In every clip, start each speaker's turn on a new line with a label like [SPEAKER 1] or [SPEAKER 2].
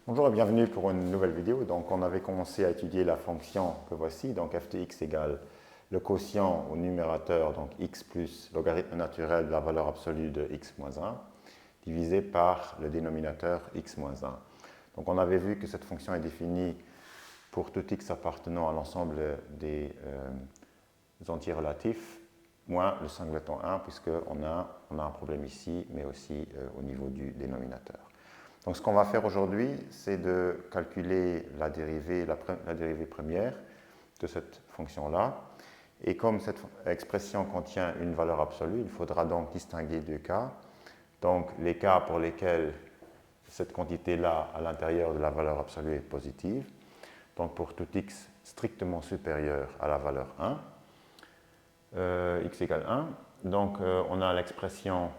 [SPEAKER 1] Bonjour et bienvenue pour une nouvelle vidéo. Donc, on avait commencé à étudier la fonction que voici. Donc, f de x égale le quotient au numérateur, donc x plus logarithme naturel de la valeur absolue de x moins 1, divisé par le dénominateur x moins 1. Donc, on avait vu que cette fonction est définie pour tout x appartenant à l'ensemble des entiers relatifs, moins le singleton 1, puisqu'on a un problème ici, mais aussi au niveau du dénominateur. Donc ce qu'on va faire aujourd'hui, c'est de calculer la dérivée première de cette fonction-là. Et comme cette expression contient une valeur absolue, il faudra donc distinguer deux cas. Donc les cas pour lesquels cette quantité-là à l'intérieur de la valeur absolue est positive. Donc pour tout x strictement supérieur à la valeur 1, x égale 1. Donc on a l'expression,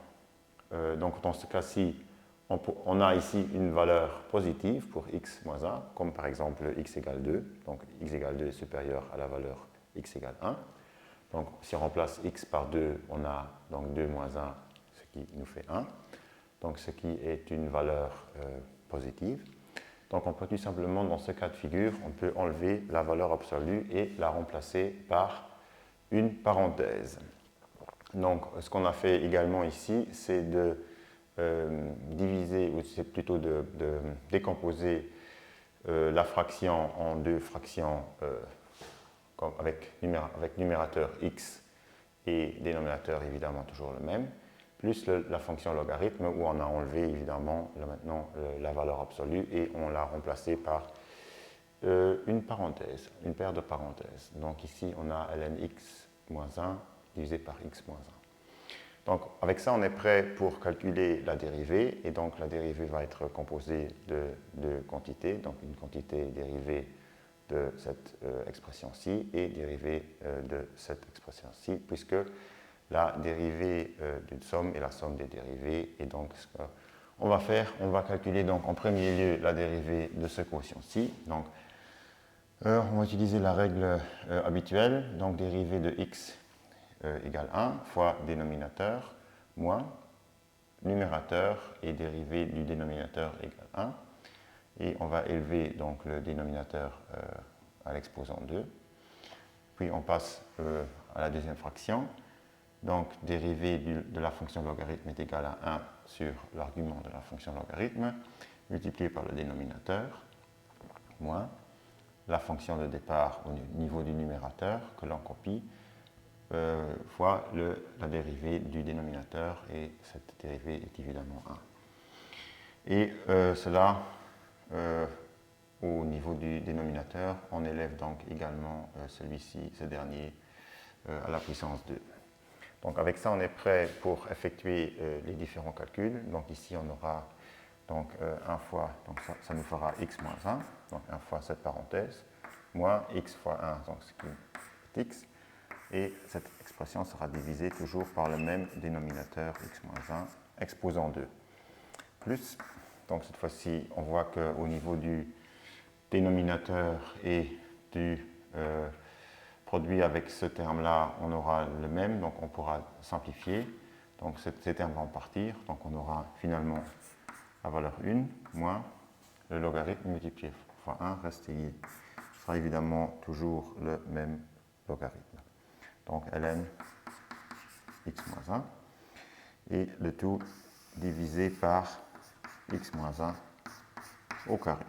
[SPEAKER 1] donc dans ce cas-ci, on a ici une valeur positive pour x moins 1, comme par exemple x égale 2. Donc x égale 2 est supérieur à la valeur x égale 1. Donc si on remplace x par 2, on a donc 2 moins 1, ce qui nous fait 1. Donc ce qui est une valeur positive. Donc on peut tout simplement, dans ce cas de figure, on peut enlever la valeur absolue et la remplacer par une parenthèse. Donc ce qu'on a fait également ici, c'est de diviser, ou c'est plutôt de décomposer la fraction en deux fractions avec numérateur x et dénominateur évidemment toujours le même, plus la fonction logarithme où on a enlevé évidemment maintenant la valeur absolue et on l'a remplacée par une parenthèse, une paire de parenthèses. Donc ici on a ln x moins 1 divisé par x moins 1. Donc avec ça on est prêt pour calculer la dérivée et donc la dérivée va être composée de deux quantités, donc une quantité dérivée de cette expression-ci et dérivée de cette expression-ci, puisque la dérivée d'une somme est la somme des dérivées. Et donc, ce qu'on va faire, on va calculer donc en premier lieu la dérivée de ce quotient-ci. Donc, on va utiliser la règle habituelle, donc dérivée de x égale 1 fois dénominateur moins numérateur et dérivée du dénominateur égale 1. Et on va élever donc le dénominateur à l'exposant 2. Puis on passe à la deuxième fraction. Donc dérivée de la fonction logarithme est égale à 1 sur l'argument de la fonction logarithme, multiplié par le dénominateur, moins la fonction de départ au niveau du numérateur que l'on copie, fois la dérivée du dénominateur, et cette dérivée est évidemment 1. Et cela, au niveau du dénominateur, on élève donc également celui-ci, ce dernier, à la puissance 2. Donc avec ça, on est prêt pour effectuer les différents calculs. Donc ici, on aura donc 1 fois, donc ça nous fera x moins 1, donc 1 fois cette parenthèse, moins x fois 1, donc ce qui est x. Et cette expression sera divisée toujours par le même dénominateur x moins 1, exposant 2. Plus, donc cette fois-ci, on voit qu'au niveau du dénominateur et du produit avec ce terme-là, on aura le même, donc on pourra simplifier. Donc ces termes vont partir, donc on aura finalement la valeur 1 moins le logarithme multiplié fois 1 reste ce sera évidemment toujours le même logarithme. Donc ln x moins 1 et le tout divisé par x moins 1 au carré.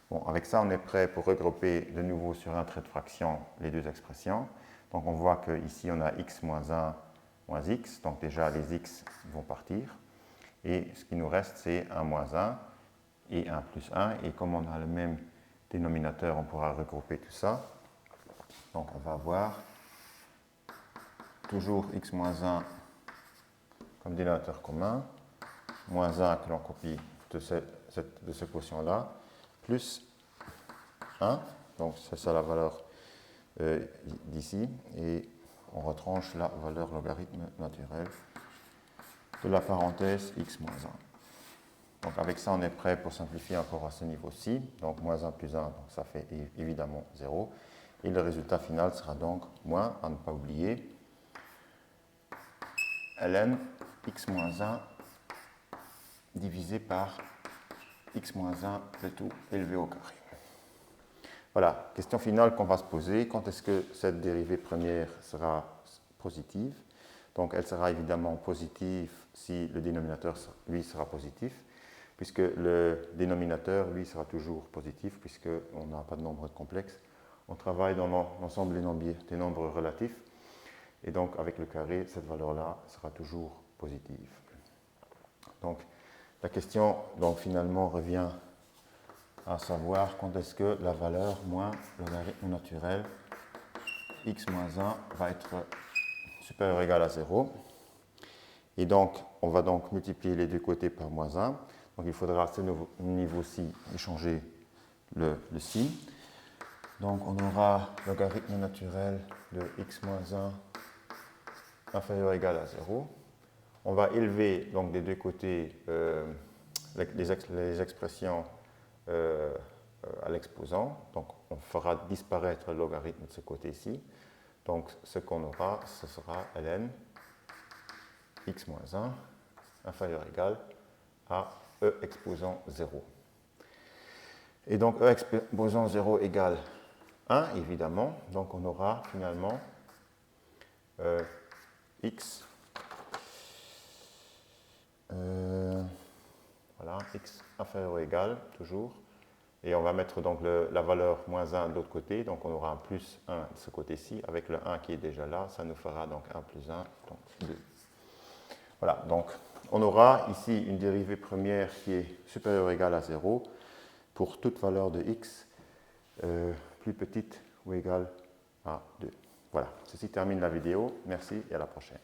[SPEAKER 1] Bon, avec ça, on est prêt pour regrouper de nouveau sur un trait de fraction les deux expressions. Donc on voit qu'ici, on a x moins 1 moins x. Donc déjà, les x vont partir. Et ce qui nous reste, c'est 1 moins 1 et 1 plus 1. Et comme on a le même dénominateur, on pourra regrouper tout ça. Donc on va avoir toujours x moins 1 comme dénominateur commun, moins 1 que l'on copie de ce quotient-là, plus 1, donc c'est ça la valeur d'ici, et on retranche la valeur logarithme naturel de la parenthèse x moins 1. Donc avec ça, on est prêt pour simplifier encore à ce niveau-ci. Donc moins 1 plus 1, donc ça fait évidemment 0. Et le résultat final sera donc moins, à ne pas oublier, ln x moins 1 divisé par x moins 1, le tout élevé au carré. Voilà, question finale qu'on va se poser. Quand est-ce que cette dérivée première sera positive? Donc elle sera évidemment positive si le dénominateur, lui, sera positif, puisque le dénominateur, lui, sera toujours positif, puisqu'on n'a pas de nombre complexe. On travaille dans l'ensemble des nombres relatifs, et donc avec le carré, cette valeur-là sera toujours positive. Donc la question, donc, finalement, revient à savoir quand est-ce que la valeur moins logarithme naturel x moins 1 va être supérieure ou égale à 0. Et donc, on va donc multiplier les deux côtés par moins 1. Donc, il faudra à ce niveau-ci échanger le signe. Donc, on aura logarithme naturel de x moins 1 inférieur ou égal à 0. On va élever donc des deux côtés les expressions à l'exposant. Donc, on fera disparaître le logarithme de ce côté-ci. Donc, ce qu'on aura, ce sera ln x moins 1 inférieur ou égal à e exposant 0. Et donc, e exposant 0 égale 1, évidemment. Donc, on aura finalement x, voilà, x inférieur ou égal, toujours. Et on va mettre donc la valeur moins 1 de l'autre côté. Donc, on aura un plus 1 de ce côté-ci. Avec le 1 qui est déjà là, ça nous fera donc 1 plus 1, donc 2. Voilà, donc on aura ici une dérivée première qui est supérieure ou égale à 0 pour toute valeur de x plus petite ou égale à 2. Voilà, ceci termine la vidéo. Merci et à la prochaine.